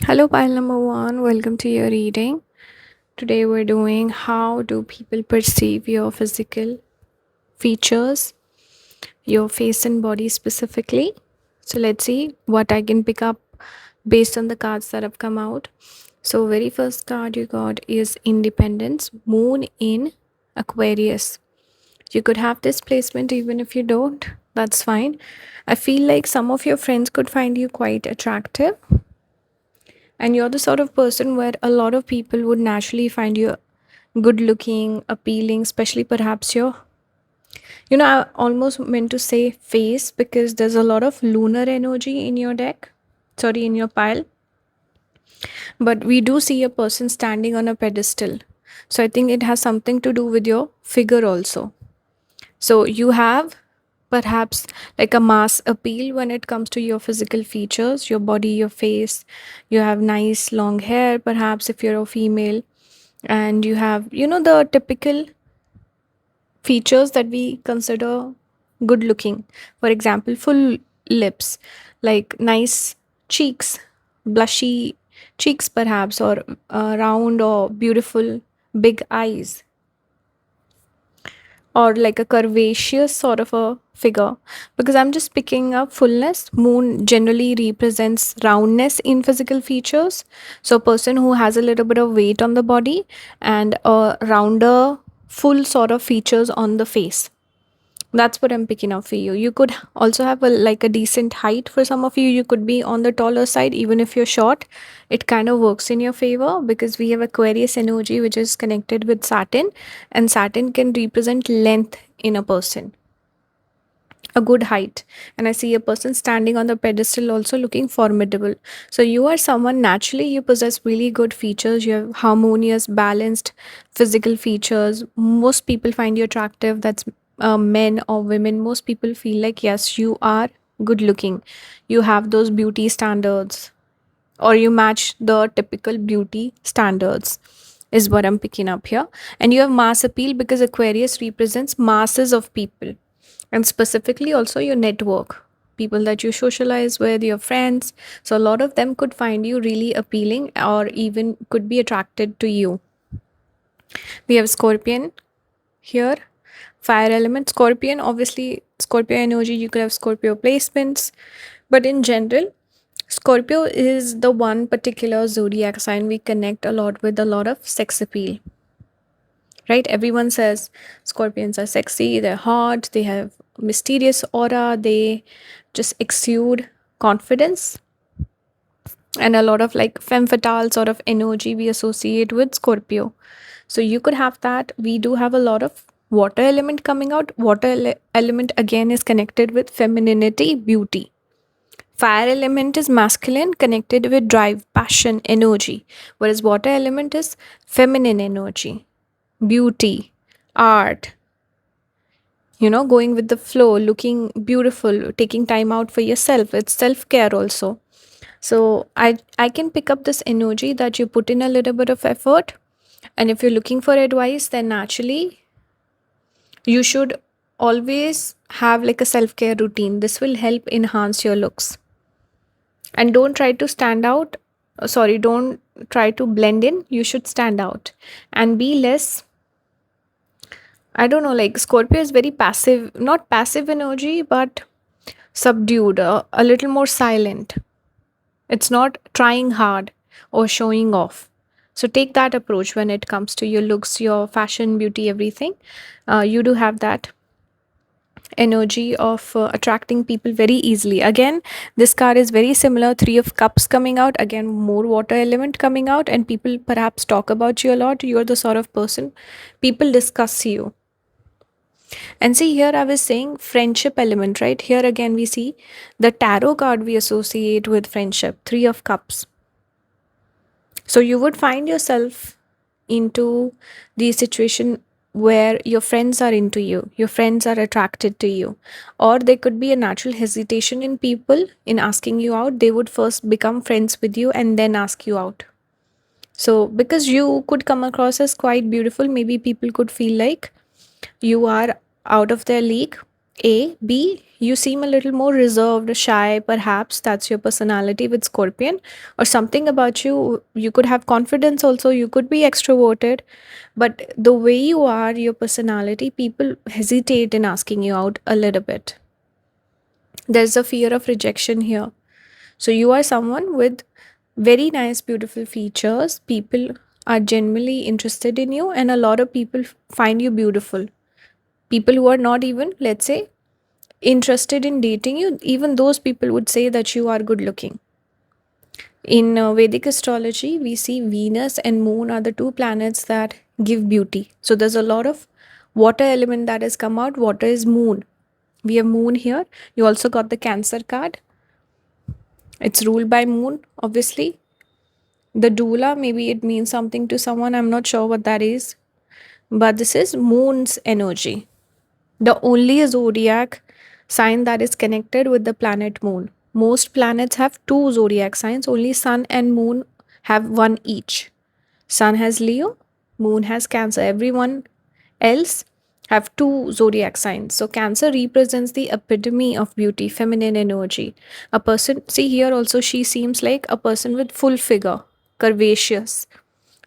Hello, pile number one. Welcome to your reading. Today we're doing how do people perceive your physical features, your face and body specifically. So let's see what I can pick up based on the cards that have come out. So very first card you got is Independence, Moon in Aquarius. You could have this placement even if you don't. That's fine. I feel like some of your friends could find you quite attractive, and you're the sort of person where a lot of people would naturally find you good looking, appealing, especially perhaps your, I almost meant to say face because there's a lot of lunar energy in your deck, sorry, in your pile. But we do see a person standing on a pedestal. So I think it has something to do with your figure also. So you have perhaps like a mass appeal when it comes to your physical features, your body, your face. You have nice long hair, perhaps if you're a female, and you have, the typical features that we consider good looking. For example, full lips, like nice cheeks, blushy cheeks, perhaps, or round or beautiful big eyes, or like a curvaceous sort of a figure, because I'm just picking up fullness. Moon generally represents roundness in physical features, so a person who has a little bit of weight on the body and a rounder full sort of features on the face. That's what I'm picking up for you. You could also have a decent height. For some of you, you could be on the taller side even if you're short. It kind of works in your favor because we have Aquarius energy, which is connected with Saturn, and Saturn can represent length in a person, a good height. And I see a person standing on the pedestal also looking formidable. So you are someone, naturally you possess really good features. You have harmonious, balanced physical features. Most people find you attractive. That's men or women. Most people feel like, yes, you are good looking. You have those beauty standards, or you match the typical beauty standards, is what I'm picking up here. And you have mass appeal because Aquarius represents masses of people, and specifically also your network, people that you socialize with, your friends. So a lot of them could find you really appealing or even could be attracted to you. We have Scorpion here, fire element. Scorpion, obviously, Scorpio energy, you could have Scorpio placements, but in general, Scorpio is the one particular zodiac sign we connect a lot with, a lot of sex appeal, right? Everyone says Scorpions are sexy, they're hot, they have mysterious aura, they just exude confidence, and a lot of like femme fatale sort of energy we associate with Scorpio. So you could have that. We do have a lot of water element coming out. Water element again is connected with femininity, beauty. Fire element is masculine, connected with drive, passion, energy, whereas water element is feminine energy, beauty, art, going with the flow, looking beautiful, taking time out for yourself. It's self-care also. So I can pick up this energy that you put in a little bit of effort. And if you're looking for advice, then naturally you should always have like a self-care routine. This will help enhance your looks. And don't try to stand out. Sorry, don't try to blend in. You should stand out and be less, I don't know, like Scorpio is very passive, not passive energy, but subdued, a little more silent. It's not trying hard or showing off. So take that approach when it comes to your looks, your fashion, beauty, everything. You do have that energy of attracting people very easily. Again, this card is very similar. Three of Cups coming out. Again, more water element coming out, and people perhaps talk about you a lot. You're the sort of person people discuss you. And see, here I was saying friendship element, right? Here again, we see the tarot card we associate with friendship, Three of Cups. So you would find yourself into the situation where your friends are into you, your friends are attracted to you, or there could be a natural hesitation in people in asking you out. They would first become friends with you and then ask you out. So, because you could come across as quite beautiful, maybe people could feel like you are out of their league, B, you seem a little more reserved, shy, perhaps that's your personality with Scorpion, or something about you. You could have confidence also, you could be extroverted, but the way you are, your personality, people hesitate in asking you out a little bit. There's a fear of rejection here. So you are someone with very nice, beautiful features. People are genuinely interested in you, and a lot of people find you beautiful. People who are not even, let's say, interested in dating you, even those people would say that you are good looking. In Vedic astrology, we see Venus and Moon are the two planets that give beauty. So there's a lot of water element that has come out. Water is Moon. We have Moon here. You also got the Cancer card. It's ruled by Moon, obviously. The doula, maybe it means something to someone. I'm not sure what that is. But this is Moon's energy. The only zodiac sign that is connected with the planet Moon. Most planets have two zodiac signs, only Sun and Moon have one each. Sun has Leo, Moon has Cancer. Everyone else have two zodiac signs. So Cancer represents the epitome of beauty, feminine energy. A person, see here also, she seems like a person with full figure, curvaceous,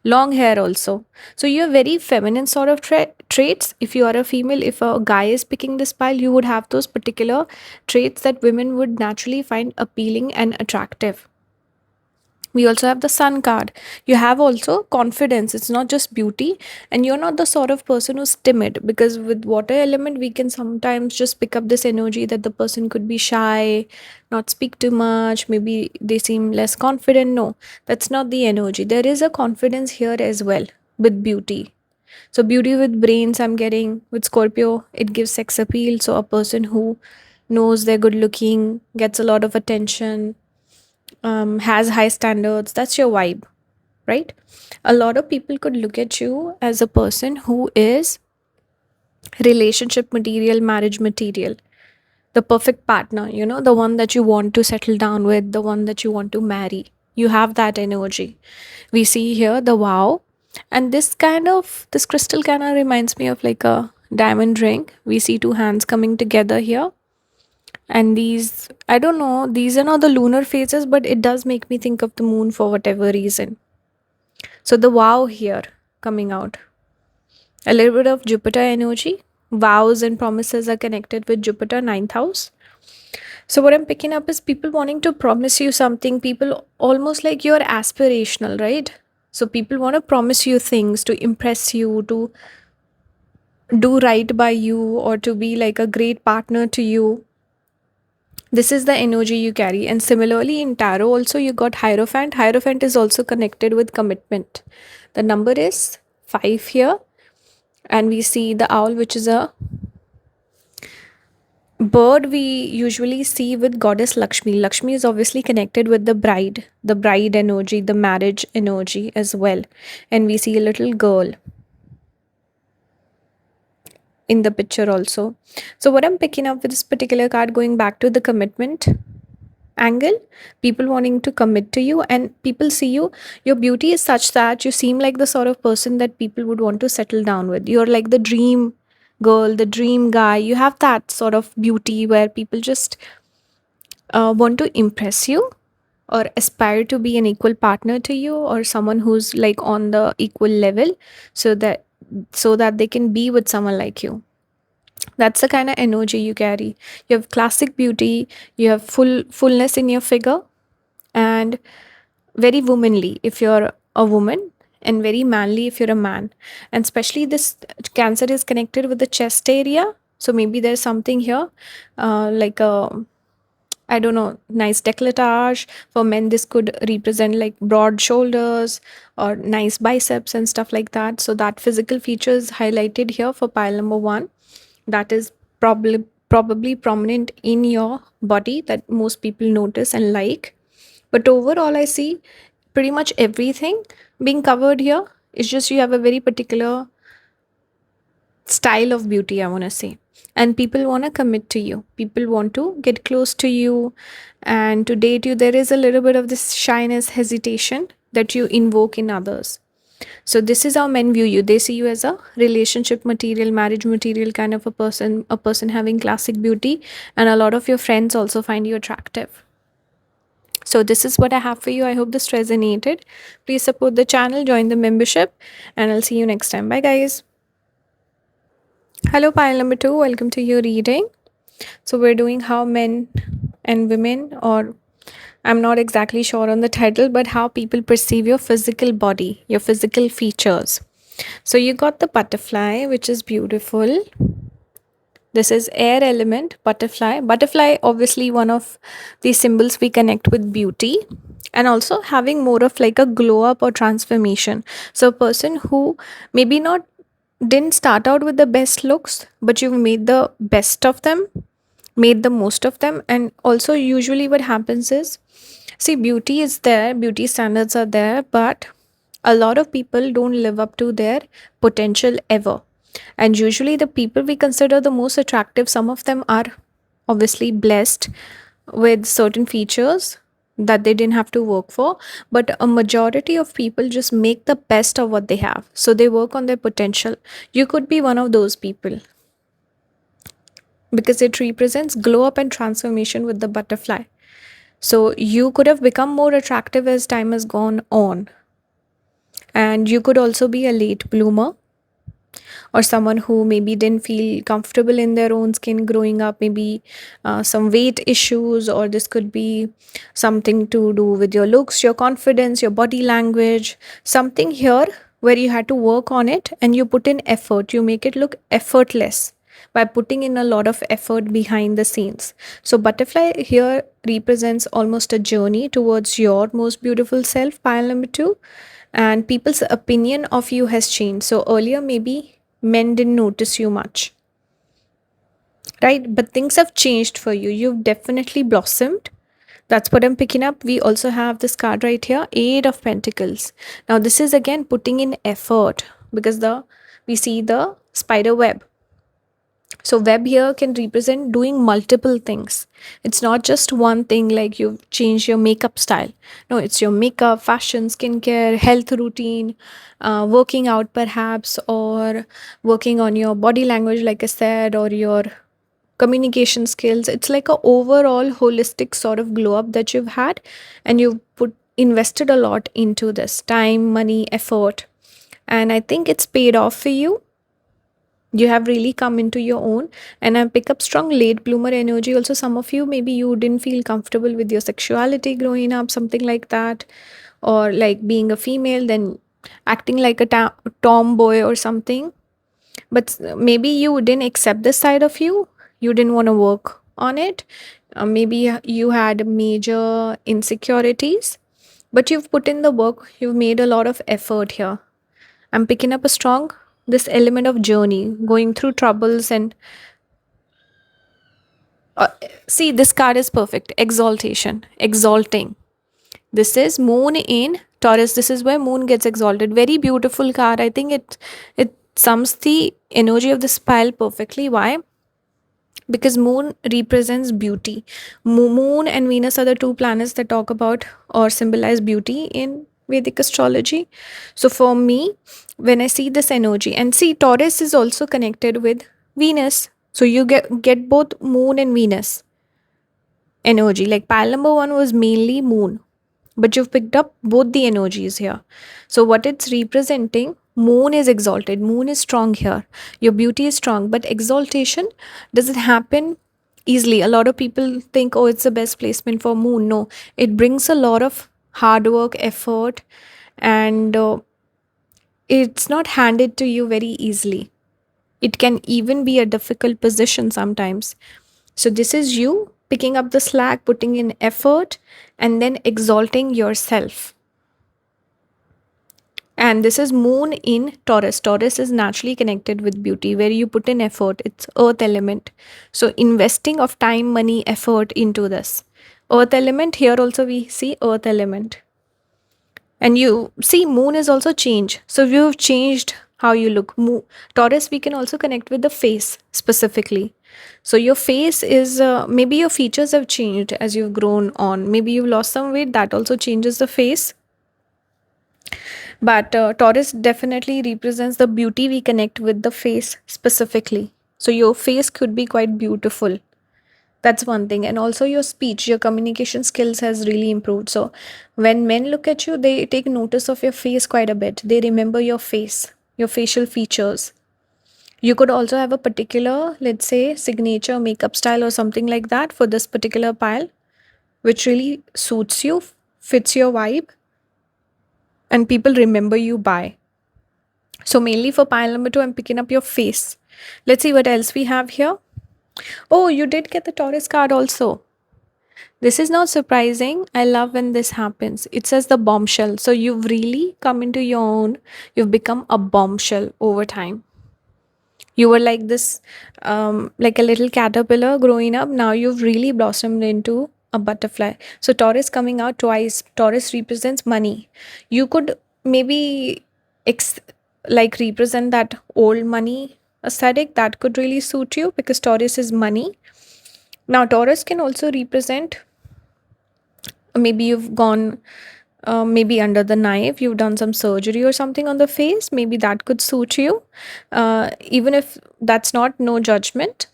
long hair also. So you have very feminine sort of traits. If you are a female, if a guy is picking this pile, you would have those particular traits that women would naturally find appealing and attractive. We also have the sun card. You have also confidence. It's not just beauty, and you're not the sort of person who's timid, because with water element we can sometimes just pick up this energy that the person could be shy, not speak too much, maybe they seem less confident. No, that's not the energy. There is a confidence here as well with beauty. So beauty with brains, I'm getting with Scorpio, it gives sex appeal. So a person who knows they're good looking, gets a lot of attention, has high standards, that's your vibe, right? A lot of people could look at you as a person who is relationship material, marriage material, the perfect partner, the one that you want to settle down with, the one that you want to marry. You have that energy. We see here the wow, and this crystal kind of reminds me of like a diamond ring. We see two hands coming together here, and these, I don't know, these are not the lunar phases, but it does make me think of the moon for whatever reason. So the wow here coming out. A little bit of Jupiter energy. Vows and promises are connected with Jupiter, ninth house. So what I'm picking up is people wanting to promise you something, people almost like you're aspirational, right? So people want to promise you things to impress you, to do right by you, or to be like a great partner to you. This is the energy you carry. And similarly in tarot also you got Hierophant. Hierophant is also connected with commitment. The number is 5 here, and we see the owl, which is a bird we usually see with goddess Lakshmi. Lakshmi is obviously connected with the bride energy, the marriage energy as well. And we see a little girl in the picture also. So what I'm picking up with this particular card, going back to the commitment angle, people wanting to commit to you, and people see you, your beauty is such that you seem like the sort of person that people would want to settle down with. You're like the dream girl, the dream guy. You have that sort of beauty where people just want to impress you or aspire to be an equal partner to you, or someone who's like on the equal level, so that they can be with someone like you. That's the kind of energy you carry. You have classic beauty, you have fullness in your figure, and very womanly if you're a woman, and very manly if you're a man. And especially this Cancer is connected with the chest area, so maybe there's something here, like a, I don't know, nice décolletage. For men, this could represent like broad shoulders or nice biceps and stuff like that. So that physical feature is highlighted here for pile number 1. That is probably prominent in your body, that most people notice and like. But overall, I see pretty much everything being covered here. It's just you have a very particular style of beauty, I want to say. And people want to commit to you, people want to get close to you and to date you. There is a little bit of this shyness, hesitation that you invoke in others. So this is how men view you. They see you as a relationship material, marriage material kind of a person having classic beauty, and a lot of your friends also find you attractive. So this is what I have for you. I hope this resonated. Please support the channel, join the membership, and I'll see you next time. Bye guys. Hello pile number 2. Welcome to your reading. So we're doing how men and women, or I'm not exactly sure on the title, but how people perceive your physical body, your physical features. So you got the butterfly, which is beautiful. This is air element, butterfly. Butterfly, obviously, one of the symbols we connect with beauty, and also having more of like a glow up or transformation. So a person who maybe not didn't start out with the best looks, but you've made the best of them, made the most of them. And also, usually, what happens is, see, beauty is there, beauty standards are there, but a lot of people don't live up to their potential ever. And usually, the people we consider the most attractive, some of them are obviously blessed with certain features that they didn't have to work for, but a majority of people just make the best of what they have. So they work on their potential. You could be one of those people because it represents glow up and transformation with the butterfly. So you could have become more attractive as time has gone on. And you could also be a late bloomer, or someone who maybe didn't feel comfortable in their own skin growing up, maybe some weight issues, or this could be something to do with your looks, your confidence, your body language, something here where you had to work on it and you put in effort, you make it look effortless by putting in a lot of effort behind the scenes. So butterfly here represents almost a journey towards your most beautiful self, pile number 2. And people's opinion of you has changed. So earlier maybe men didn't notice you much, right? But things have changed for you. You've definitely blossomed. That's what I'm picking up. We also have this card right here, Eight of Pentacles. Now this is again putting in effort, because we see the spider web. So web here can represent doing multiple things. It's not just one thing, like you've changed your makeup style. No, it's your makeup, fashion, skincare, health routine, working out perhaps, or working on your body language, like I said, or your communication skills. It's like a overall holistic sort of glow up that you've had, and you've invested a lot into this time, money, effort, and I think it's paid off for you. You have really come into your own, and I pick up strong late bloomer energy. Also, some of you, maybe you didn't feel comfortable with your sexuality growing up, something like that, or like being a female, then acting like a tomboy or something. But maybe you didn't accept this side of you, you didn't want to work on it. Maybe you had major insecurities, but you've put in the work, you've made a lot of effort here. I'm picking up a strong this element of journey, going through troubles, and see, this card is perfect. Exaltation, exalting. This is moon in Taurus. This is where moon gets exalted. Very beautiful card. I think it sums the energy of this pile perfectly. Why? Because moon represents beauty. Moon and Venus are the two planets that talk about or symbolize beauty in Vedic astrology. So for me, when I see this energy, and see, Taurus is also connected with Venus, so you get both moon and Venus energy. Like pile number 1 was mainly moon, but you've picked up both the energies here. So what it's representing, moon is exalted, moon is strong here, your beauty is strong, but exaltation doesn't happen easily. A lot of people think, oh, it's the best placement for moon. No, it brings a lot of hard work, effort, and it's not handed to you very easily. It can even be a difficult position sometimes. So this is you picking up the slack, putting in effort, and then exalting yourself. And this is moon in Taurus. Taurus is naturally connected with beauty, where you put in effort. It's earth element. So investing of time, money, effort into this. Earth element, here also we see earth element. And you see moon is also change. So you've changed how you look. Taurus, we can also connect with the face specifically. So your face is, maybe your features have changed as you've grown on. Maybe you've lost some weight, that also changes the face. But Taurus definitely represents the beauty we connect with the face specifically. So your face could be quite beautiful. That's one thing. And also your speech, your communication skills has really improved. So when men look at you, they take notice of your face quite a bit. They remember your face, your facial features. You could also have a particular, let's say, signature makeup style or something like that for this particular pile, which really suits you, fits your vibe, and people remember you by. So mainly for pile number two, I'm picking up your face. Let's see what else we have here. Oh, you did get the Taurus card also. This is not surprising. I love when this happens. It says the bombshell. So you've really come into your own. You've become a bombshell over time. You were like this, like a little caterpillar growing up. Now you've really blossomed into a butterfly. So Taurus coming out twice. Taurus represents money. You could maybe ex- like represent that old money aesthetic that could really suit you because Taurus is money. Now Taurus can also represent, maybe you've gone, maybe under the knife, you've done some surgery or something on the face, maybe that could suit you. Even if that's not, no judgment.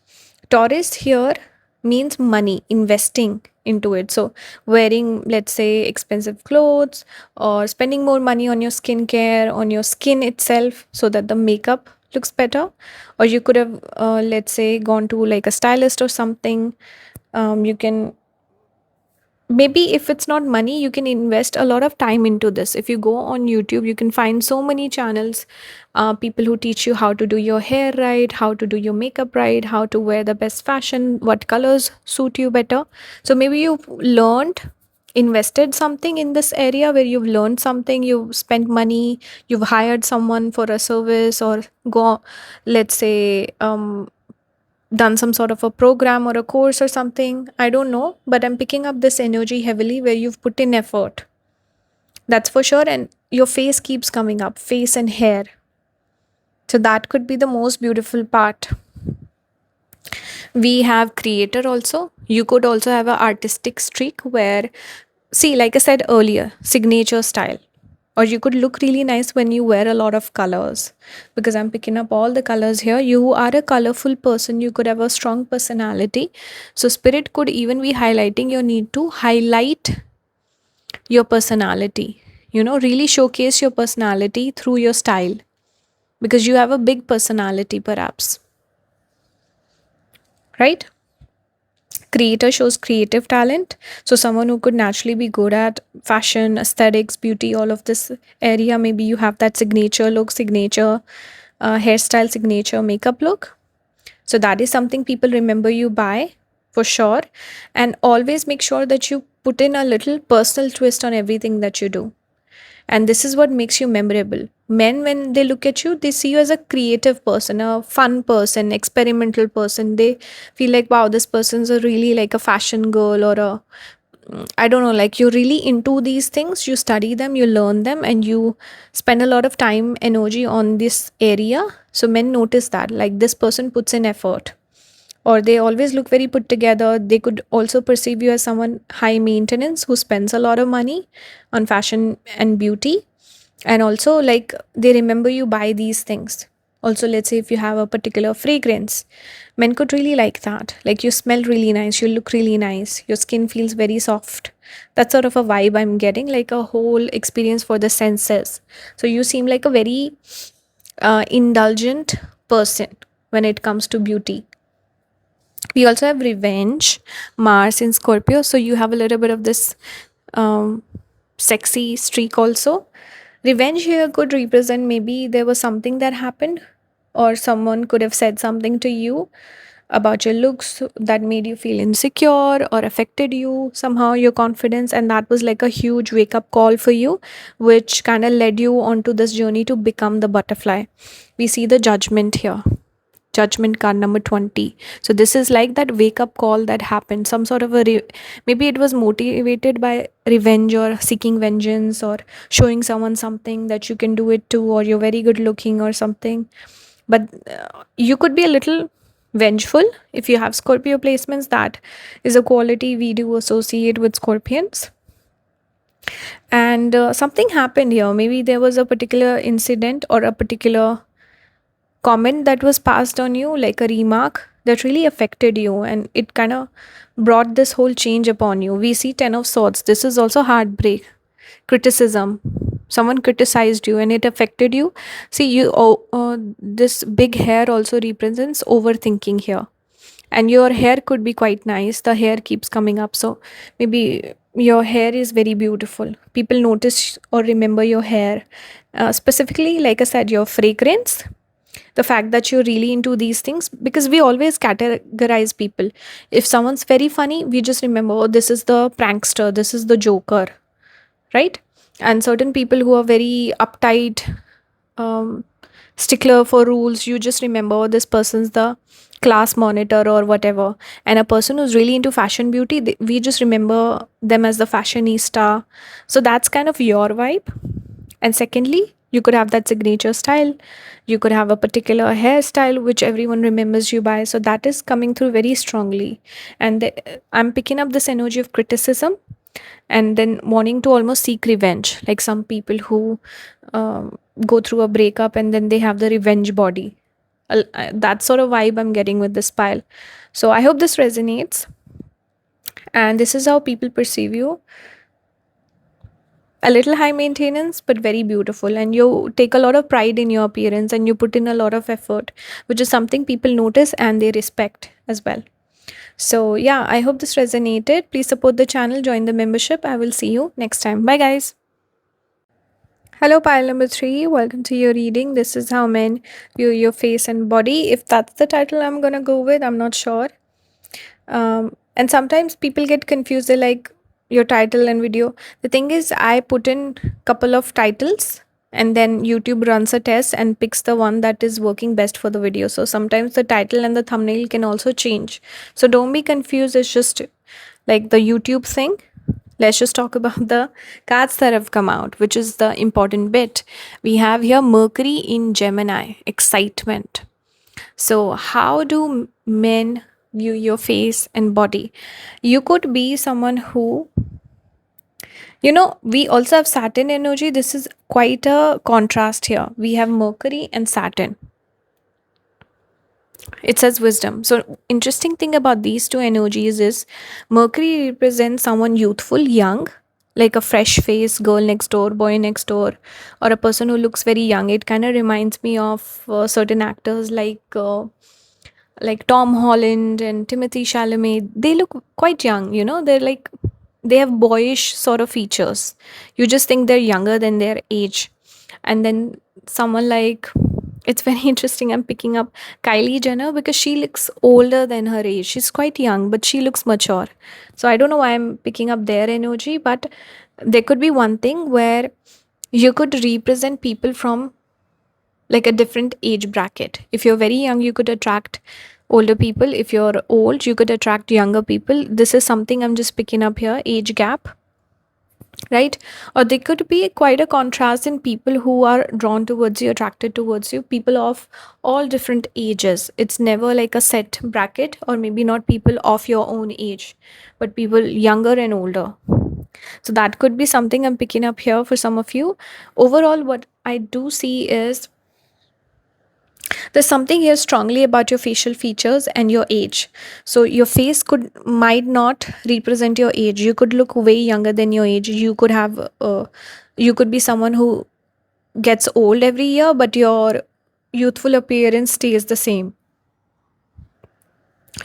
Taurus here means money, investing into it. So wearing, let's say, expensive clothes, or spending more money on your skincare, on your skin itself, so that the makeup looks better. Or you could have, let's say, gone to like a stylist or something. You can, maybe if it's not money, you can invest a lot of time into this. If you go on YouTube, you can find so many channels, people who teach you how to do your hair right, how to do your makeup right, how to wear the best fashion, what colors suit you better. So maybe you've learned, invested something in this area where you've learned something, you've spent money, you've hired someone for a service, or go, let's say, done some sort of a program or a course or something. I don't know, but I'm picking up this energy heavily where you've put in effort. That's for sure. And your face keeps coming up, face and hair. So that could be the most beautiful part. We have creator also. You could also have an artistic streak where, see, like I said earlier, signature style. Or you could look really nice when you wear a lot of colors, because I'm picking up all the colors here. You are a colorful person. You could have a strong personality. So spirit could even be highlighting your need to highlight your personality, really showcase your personality through your style, because you have a big personality perhaps, right? Creator shows creative talent. So someone who could naturally be good at fashion, aesthetics, beauty, all of this area. Maybe you have that signature look, signature hairstyle, signature makeup look. So that is something people remember you by, for sure. And always make sure that you put in a little personal twist on everything that you do. And this is what makes you memorable. Men, when they look at you, they see you as a creative person, a fun person, experimental person. They feel like, wow, this person's a really like a fashion girl, or a, I don't know, like you're really into these things. You study them, you learn them, and you spend a lot of time, energy on this area. So men notice that, like, this person puts in effort, or they always look very put together. They could also perceive you as someone high maintenance who spends a lot of money on fashion and beauty. And also, like, they remember you by these things. Also, let's say if you have a particular fragrance, men could really like that. Like, you smell really nice, you look really nice, your skin feels very soft. That's sort of a vibe I'm getting, like a whole experience for the senses. So you seem like a very indulgent person when it comes to beauty. We also have revenge, Mars in Scorpio. So you have a little bit of this um, sexy streak also. Revenge here could represent, maybe there was something that happened, or someone could have said something to you about your looks that made you feel insecure or affected you somehow, your confidence. And that was like a huge wake up call for you, which kind of led you onto this journey to become the butterfly. We see the judgment here, judgment card number 20. So this is like that wake up call that happened, some sort of a maybe it was motivated by revenge, or seeking vengeance, or showing someone something that you can do it too, or you're very good looking or something. But you could be a little vengeful if you have Scorpio placements. That is a quality we do associate with Scorpions. And something happened here. Maybe there was a particular incident or a particular comment that was passed on you, like a remark that really affected you, and it kind of brought this whole change upon you. We see 10 of swords. This is also heartbreak, criticism. Someone criticized you and it affected you. See, this big hair also represents overthinking here, and your hair could be quite nice. The hair keeps coming up, so maybe your hair is very beautiful. People notice or remember your hair, specifically, like I said, your fragrance, the fact that you're really into these things, because we always categorize people. If someone's very funny, we just remember, oh, this is the prankster, this is the joker, right? And certain people who are very uptight, um, stickler for rules, you just remember, oh, this person's the class monitor or whatever. And a person who's really into fashion beauty, we just remember them as the fashionista. So that's kind of your vibe. And secondly, you could have that signature style. You could have a particular hairstyle which everyone remembers you by. So that is coming through very strongly. And I'm picking up this energy of criticism and then wanting to almost seek revenge. Like some people who go through a breakup and then they have the revenge body. That sort of vibe I'm getting with this pile. So I hope this resonates. And this is how people perceive you. A little high maintenance but very beautiful, and you take a lot of pride in your appearance and you put in a lot of effort, which is something people notice and they respect as well. So yeah, I hope this resonated. Please support the channel, join the membership. I will see you next time. Bye guys. Hello, pile number 3. Welcome to your reading. This is how men view your face and body. If that's the title I'm gonna go with, I'm not sure. And sometimes people get confused. They're like, your title and video. The thing is, I put in couple of titles and then YouTube runs a test and picks the one that is working best for the video. So sometimes the title and the thumbnail can also change. So don't be confused. It's just like the YouTube thing. Let's just talk about the cards that have come out, which is the important bit. We have here Mercury in Gemini, excitement. So, how do men view your face and body? You could be someone who, we also have Saturn energy. This is quite a contrast here. We have Mercury and Saturn. It says wisdom. So, interesting thing about these two energies is Mercury represents someone youthful, young, like a fresh face, girl next door, boy next door, or a person who looks very young. It kind of reminds me of certain actors like Tom Holland and Timothy Chalamet. They look quite young, they're like, they have boyish sort of features. You just think they're younger than their age. And then someone like, it's very interesting. I'm picking up Kylie Jenner because she looks older than her age. She's quite young, but she looks mature. So I don't know why I'm picking up their energy, but there could be one thing where you could represent people from like a different age bracket. If you're very young, you could attract older people. If you're old, you could attract younger people. This is something I'm just picking up here, age gap, right? Or there could be quite a contrast in people who are drawn towards you, attracted towards you, people of all different ages. It's never like a set bracket, or maybe not people of your own age, but people younger and older. So that could be something I'm picking up here for some of you. Overall, what I do see is there's something here strongly about your facial features and your age. So your face might not represent your age. You could look way younger than your age. You could be someone who gets old every year, but your youthful appearance stays the same.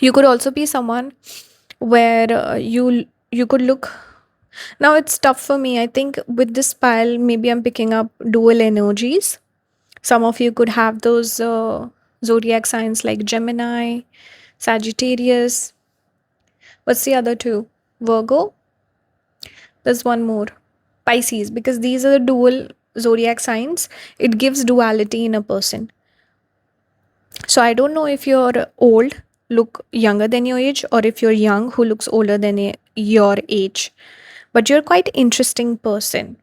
You could also be someone where you could look. Now it's tough for me. I think with this pile, maybe I'm picking up dual energies. Some of you could have those zodiac signs like Gemini, Sagittarius. What's the other two? Virgo. There's one more. Pisces, because these are the dual zodiac signs. It gives duality in a person. So I don't know if you're old, look younger than your age, or if you're young, who looks older than your age. But you're quite interesting person.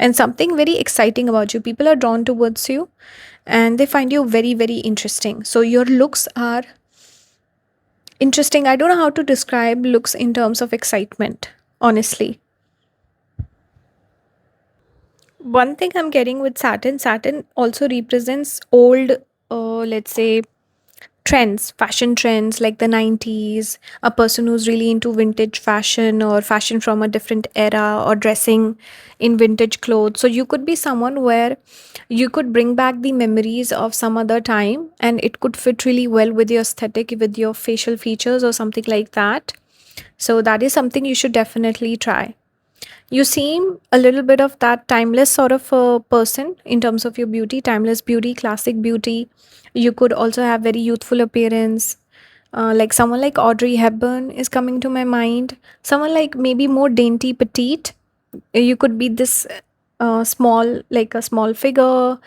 And something very exciting about you. People are drawn towards you and they find you very, very interesting. So your looks are interesting. I don't know how to describe looks in terms of excitement, honestly. One thing I'm getting with Saturn also represents old, let's say, trends, fashion trends like the 90s, a person who's really into vintage fashion or fashion from a different era or dressing in vintage clothes. So you could be someone where you could bring back the memories of some other time and it could fit really well with your aesthetic, with your facial features or something like that. So that is something you should definitely try. You seem a little bit of that timeless sort of a person in terms of your beauty, timeless beauty, classic beauty. You could also have very youthful appearance. Like someone like Audrey Hepburn is coming to my mind. Someone like maybe more dainty, petite. You could be this small, like a small figure,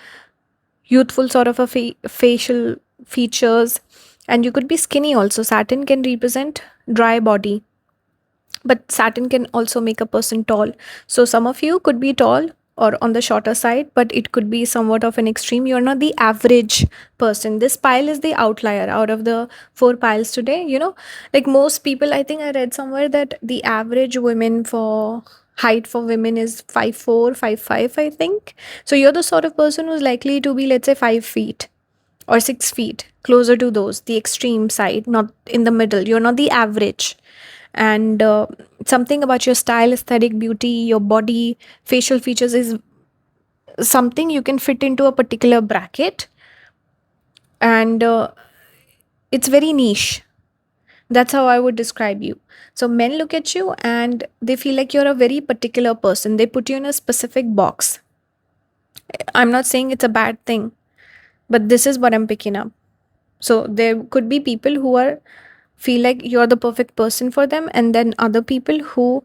youthful sort of a facial features, and you could be skinny also. Saturn can represent dry body, but Saturn can also make a person tall. So some of you could be tall or on the shorter side, but it could be somewhat of an extreme. You're not the average person. This pile is the outlier out of the four piles today. Like most people, I think I read somewhere that the average women for height for women is 5'4", 5'5", I think. So you're the sort of person who's likely to be, let's say, 5 feet or 6 feet, closer to those, the extreme side, not in the middle. You're not the average. And something about your style, aesthetic, beauty, your body, facial features is something you can fit into a particular bracket, and it's very niche. That's how I would describe you. So men look at you and they feel like you're a very particular person. They put you in a specific box. I'm not saying it's a bad thing, but this is what I'm picking up. So there could be people who are feel like you're the perfect person for them, and then other people who,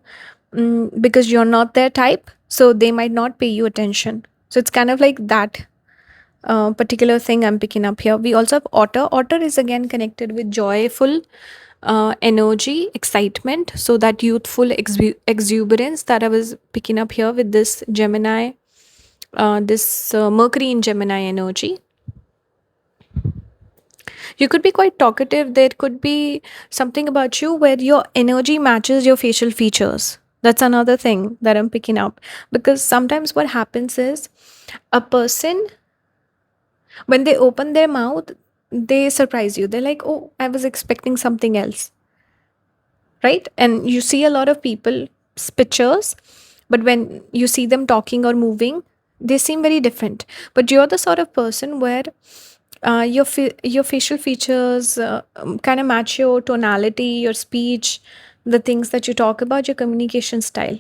because you're not their type, so they might not pay you attention. So it's kind of like that particular thing I'm picking up here. We also have otter. Otter is again connected with joyful energy, excitement, so that youthful exuberance that I was picking up here with this Gemini, this Mercury in Gemini energy. You could be quite talkative. There could be something about you where your energy matches your facial features. That's another thing that I'm picking up. Because sometimes what happens is a person, when they open their mouth, they surprise you. They're like, oh, I was expecting something else. Right? And you see a lot of people, pictures, but when you see them talking or moving, they seem very different. But you're the sort of person where your facial features kind of match your tonality, your speech, the things that you talk about, your communication style,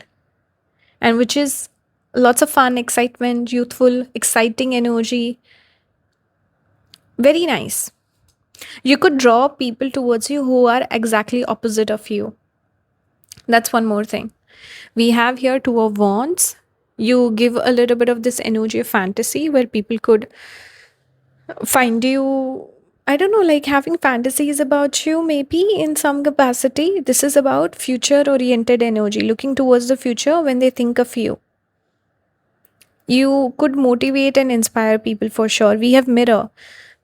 and which is lots of fun, excitement, youthful, exciting energy. Very nice. You could draw people towards you who are exactly opposite of you. That's one more thing. We have here two of wands. You give a little bit of this energy of fantasy where people could find you, I don't know, like having fantasies about you, maybe in some capacity. This is about future oriented energy, looking towards the future when they think of you. You could motivate and inspire people for sure. We have mirror.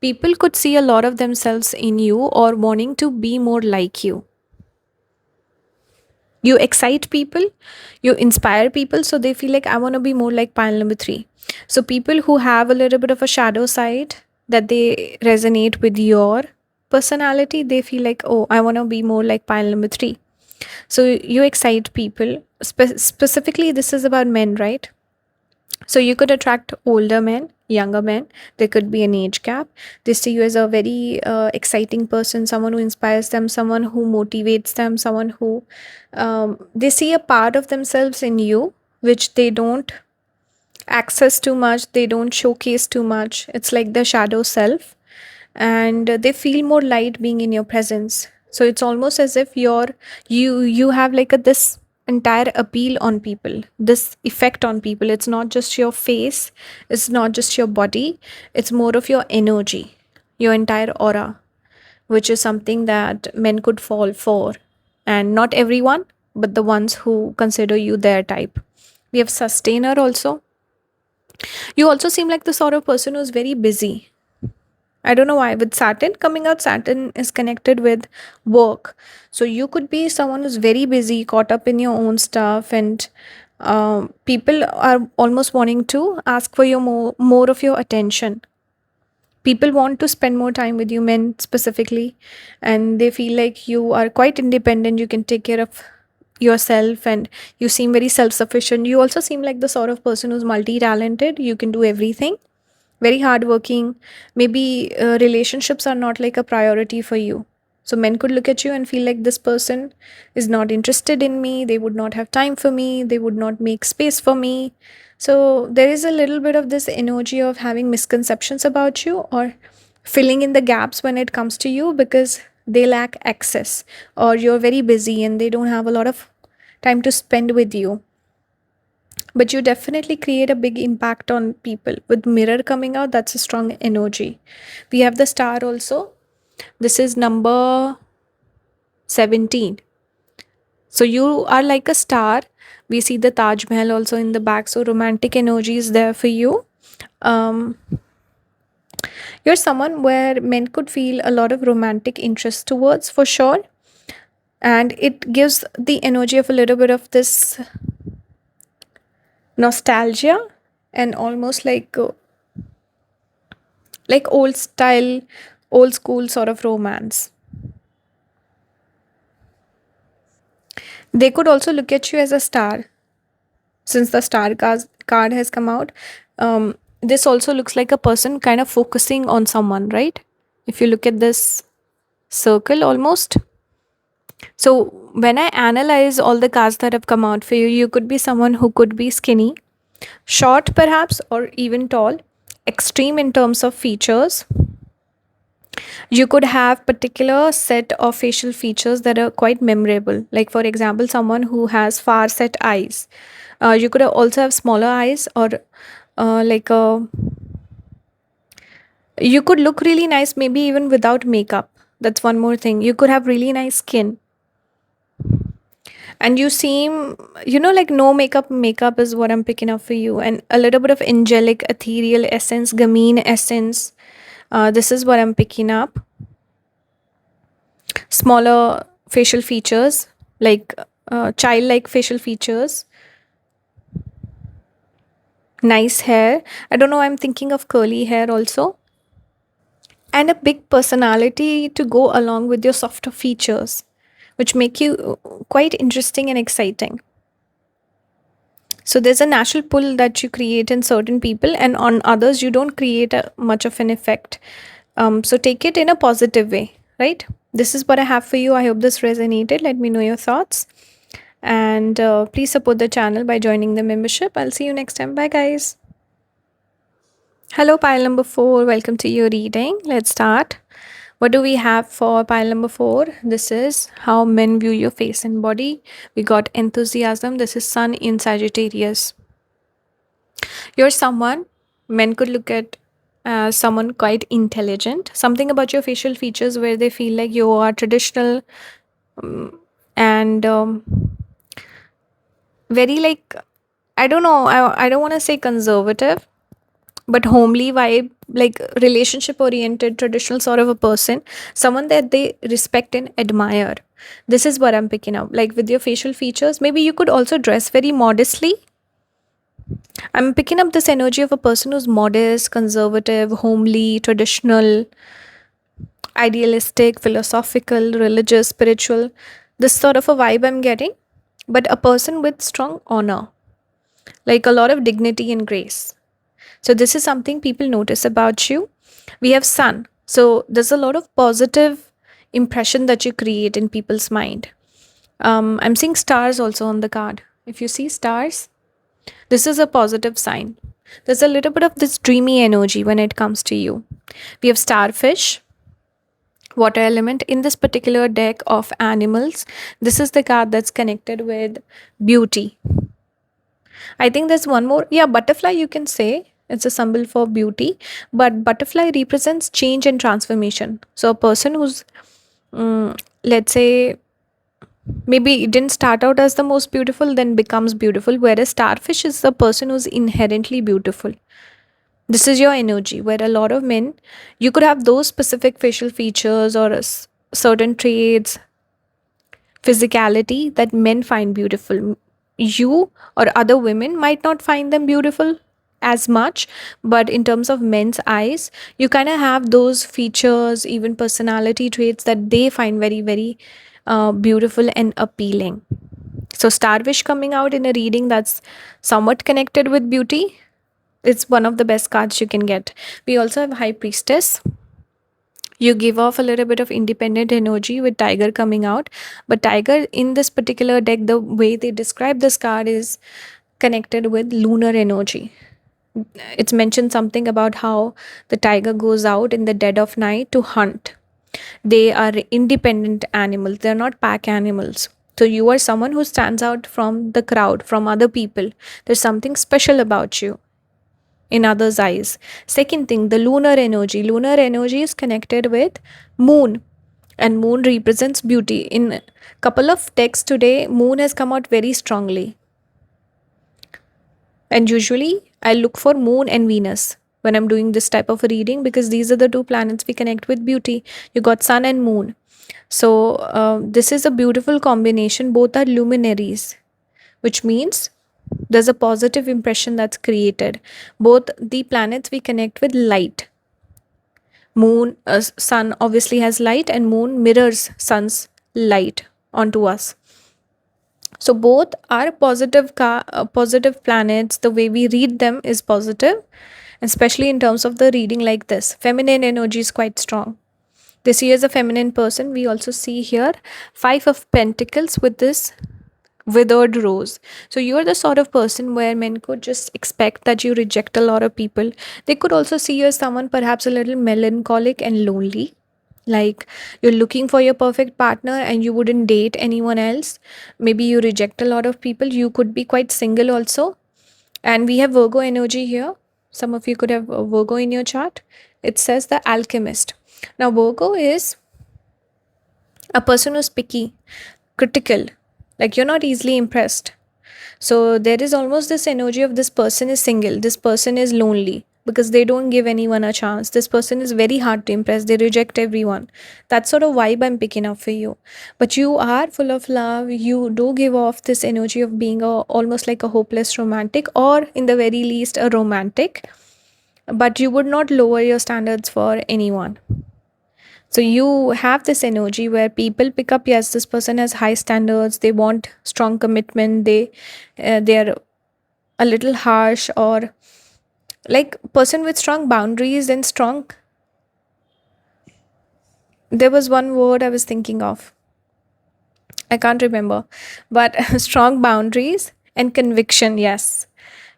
People could see a lot of themselves in you or wanting to be more like you. You excite people, you inspire people, so they feel like I want to be more like pile number 3. So people who have a little bit of a shadow side that they resonate with your personality, they feel like, oh, I want to be more like pile number 3. So you excite people. Specifically this is about men, right? So you could attract older men, younger men. There could be an age gap. They see you as a very exciting person, someone who inspires them, someone who motivates them, someone who they see a part of themselves in you which they don't access too much, they don't showcase too much. It's like the shadow self, and they feel more light being in your presence. So it's almost as if you have like a this entire appeal on people, this effect on people. It's not just your face, it's not just your body, it's more of your energy, your entire aura, which is something that men could fall for. And not everyone, but the ones who consider you their type. We have sustainer also. You also seem like the sort of person who's very busy. I don't know why. With Saturn coming out, Saturn is connected with work. So you could be someone who's very busy, caught up in your own stuff, and People are almost wanting to ask for your more of your attention. People want to spend more time with you, men specifically, and they feel like you are quite independent, you can take care of yourself, and you seem very self sufficient. You also seem like the sort of person who's multi talented, you can do everything, very hardworking. Maybe relationships are not like a priority for you. So men could look at you and feel like this person is not interested in me, they would not have time for me, they would not make space for me. So there is a little bit of this energy of having misconceptions about you, or filling in the gaps when it comes to you, because they lack access, or you're very busy and they don't have a lot of time to spend with you. But you definitely create a big impact on people. With mirror coming out, that's a strong energy. We have the star also. This is number 17. So you are like a star. We see the Taj Mahal also in the back, so romantic energy is there for you. um you're someone where men could feel a lot of romantic interest towards, for sure. And it gives the energy of a little bit of this nostalgia, and almost like old style, old school sort of romance. They could also look at you as a star, since the card has come out. This also looks like a person kind of focusing on someone, right? If you look at this circle almost. So when I analyze all the cards that have come out for you, you could be someone who could be skinny, short perhaps, or even tall, extreme in terms of features. You could have particular set of facial features that are quite memorable, like for example someone who has far set eyes. You could also have smaller eyes, or like a you could look really nice maybe even without makeup. That's one more thing. You could have really nice skin, and you seem, like no makeup is what I'm picking up for you, and a little bit of angelic ethereal essence, gamine essence. This is what I'm picking up. Smaller facial features, like childlike facial features, nice hair. I don't know, I'm thinking of curly hair also, and a big personality to go along with your softer features, which make you quite interesting and exciting. So there's a natural pull that you create in certain people, and on others you don't create much of an effect. So take it in a positive way, right? This is what I have for you. I hope this resonated. Let me know your thoughts, and please support the channel by joining the membership. I'll see you next time. Bye, guys. Hello, pile number 4. Welcome to your reading. Let's start. What do we have for pile number 4? This is how men view your face and body. We got enthusiasm. This is Sun in Sagittarius. You're someone men could look at as someone quite intelligent. Something about your facial features where they feel like you are traditional, and very like, I don't know, I don't want to say conservative, but homely vibe, like relationship oriented, traditional sort of a person, someone that they respect and admire. This is what I'm picking up. Like with your facial features, maybe you could also dress very modestly. I'm picking up this energy of a person who's modest, conservative, homely, traditional, idealistic, philosophical, religious, spiritual. This sort of a vibe I'm getting, but a person with strong honor, like a lot of dignity and grace. So this is something people notice about you. We have Sun. So there's a lot of positive impression that you create in people's mind. I'm seeing stars also on the card. If you see stars, this is a positive sign. There's a little bit of this dreamy energy when it comes to you. We have starfish, water element. In this particular deck of animals, this is the card that's connected with beauty. I think there's one more. Yeah, butterfly, you can say. It's a symbol for beauty, but butterfly represents change and transformation. So a person who's, let's say, maybe it didn't start out as the most beautiful, then becomes beautiful, whereas starfish is the person who's inherently beautiful. This is your energy, where a lot of men, you could have those specific facial features or certain traits, physicality that men find beautiful. you or other women might not find them beautiful as much, but in terms of men's eyes, you kind of have those features, even personality traits that they find very, very beautiful and appealing. So, Starfish coming out in a reading that's somewhat connected with beauty, it's one of the best cards you can get. We also have High Priestess. You give off a little bit of independent energy with Tiger coming out, but Tiger in this particular deck, the way they describe this card is connected with lunar energy. It's mentioned something about how the tiger goes out in the dead of night to hunt. They are independent animals, they're not pack animals. So you are someone who stands out from the crowd, from other people. There's something special about you in others' eyes. Second thing, the lunar energy. Lunar energy is connected with moon, and moon represents beauty. In couple of texts today, moon has come out very strongly. And usually I look for moon and Venus when I'm doing this type of a reading, because these are the two planets we connect with beauty. You got sun and moon. So this is a beautiful combination. Both are luminaries, which means there's a positive impression that's created. Both the planets we connect with light. Moon, sun obviously has light, and moon mirrors sun's light onto us. So both are positive planets. The way we read them is positive, especially in terms of the reading like this. Feminine energy is quite strong. This here is a feminine person. We also see here Five of Pentacles with this withered rose. So you're the sort of person where men could just expect that you reject a lot of people. They could also see you as someone perhaps a little melancholic and lonely, like you're looking for your perfect partner and you wouldn't date anyone else. Maybe you reject a lot of people. You could be quite single also. And we have Virgo energy here. Some of you could have Virgo in your chart. It says the alchemist. Now Virgo is a person who's picky, critical, like you're not easily impressed. So there is almost this energy of this person is single, this person is lonely because they don't give anyone a chance. This person is very hard to impress, they reject everyone. That sort of vibe I'm picking up for you. But you are full of love, you do give off this energy of being almost like a hopeless romantic, or in the very least a romantic, but you would not lower your standards for anyone. So you have this energy where people pick up, yes, this person has high standards, they want strong commitment, they're a little harsh, or like person with strong boundaries and strong, there was one word I was thinking of, I can't remember, but strong boundaries and conviction. Yes,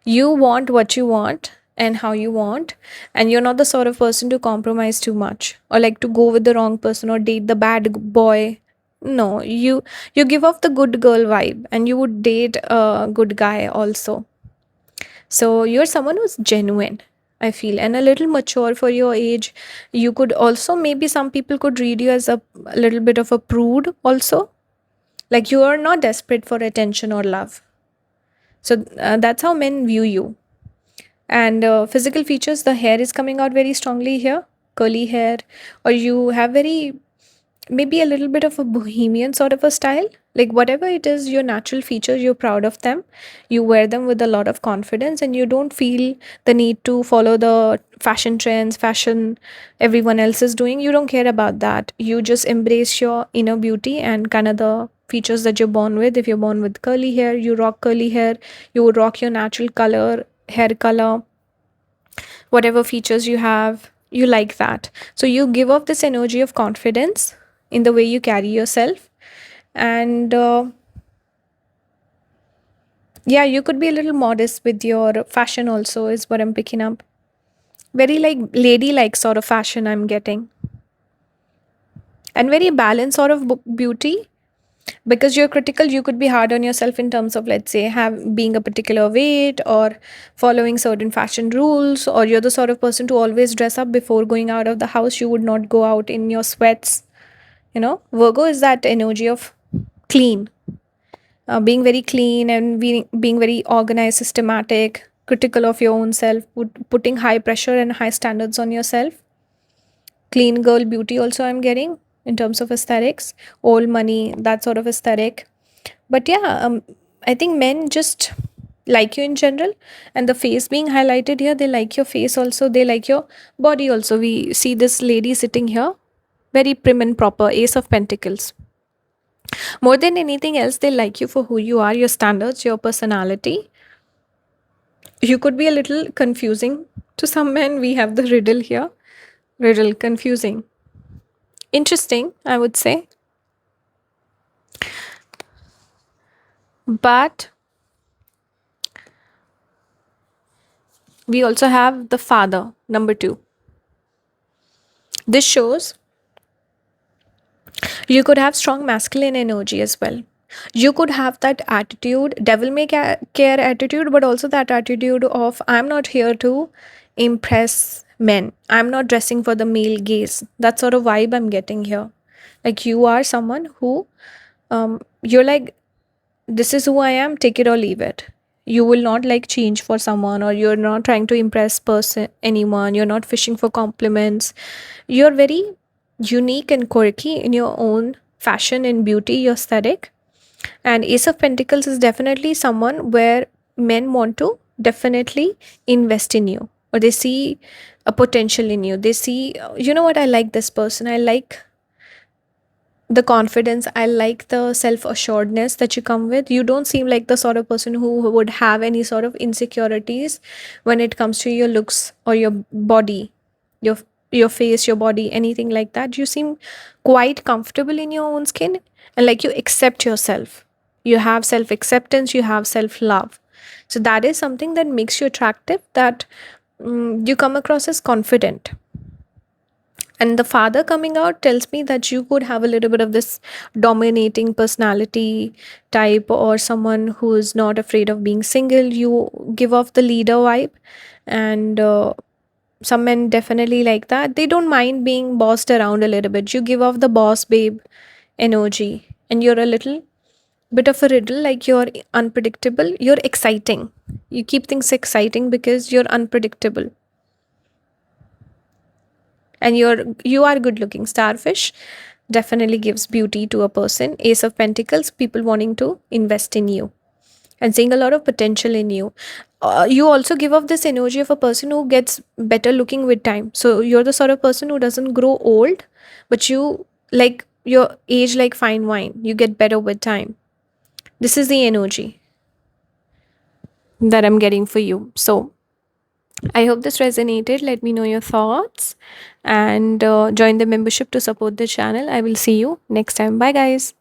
you want what you want and how you want, and you're not the sort of person to compromise too much or like to go with the wrong person or date the bad boy. No, you give off the good girl vibe, and you would date a good guy also. So you're someone who's genuine, I feel, and a little mature for your age. You could also, maybe some people could read you as a little bit of a prude also. Like you are not desperate for attention or love. So that's how men view you. And physical features, the hair is coming out very strongly here, curly hair, or you have very, maybe a little bit of a bohemian sort of a style. Like whatever it is, your natural features, you're proud of them. You wear them with a lot of confidence, and you don't feel the need to follow the fashion trends, fashion everyone else is doing. You don't care about that. You just embrace your inner beauty and kind of the features that you're born with. If you're born with curly hair, you rock curly hair. You would rock your natural color, hair color, whatever features you have, you like that. So you give off this energy of confidence in the way you carry yourself. And yeah, you could be a little modest with your fashion also, is what I'm picking up. Very like ladylike sort of fashion I'm getting, and very balanced sort of beauty. Because you're critical, you could be hard on yourself in terms of, let's say, have being a particular weight or following certain fashion rules, or you're the sort of person to always dress up before going out of the house. You would not go out in your sweats. Virgo is that energy of clean, being very clean and being very organized, systematic, critical of your own self, putting high pressure and high standards on yourself. Clean girl beauty also I'm getting in terms of aesthetics, old money, that sort of aesthetic. But yeah, I think men just like you in general, and the face being highlighted here, they like your face also, they like your body also. We see this lady sitting here, very prim and proper, Ace of Pentacles. More than anything else, they like you for who you are, your standards, your personality. You could be a little confusing to some men. We have the riddle here. Riddle, confusing. Interesting, I would say. But we also have the father, number two. This shows you could have strong masculine energy as well. You could have that attitude, devil may care attitude, but also that attitude of, I'm not here to impress men. I'm not dressing for the male gaze. That sort of vibe I'm getting here. Like you are someone who, you're like, this is who I am, take it or leave it. You will not like change for someone, or you're not trying to impress person anyone, you're not fishing for compliments. You're very unique and quirky in your own fashion and beauty, your aesthetic. And Ace of Pentacles is definitely someone where men want to definitely invest in you, or they see a potential in you. They see, you know what, I like this person, I like the confidence, I like the self assuredness that you come with. You don't seem like the sort of person who would have any sort of insecurities when it comes to your looks or your body, your your face, your body, anything like that. You seem quite comfortable in your own skin, and like you accept yourself. You have self acceptance, you have self love. So that is something that makes you attractive, that you come across as confident. And the father coming out tells me that you could have a little bit of this dominating personality type, or someone who is not afraid of being single. You give off the leader vibe, and some men definitely like that. They don't mind being bossed around a little bit. You give off the boss babe energy, and you're a little bit of a riddle, like you're unpredictable, you're exciting. You keep things exciting because you're unpredictable, and you are good looking. Starfish definitely gives beauty to a person. Ace of Pentacles, people wanting to invest in you and seeing a lot of potential in you. You also give off this energy of a person who gets better looking with time. So you're the sort of person who doesn't grow old, but you like your age like fine wine, you get better with time. This is the energy that I'm getting for you. So I hope this resonated. Let me know your thoughts, and join the membership to support the channel. I will see you next time. Bye, guys.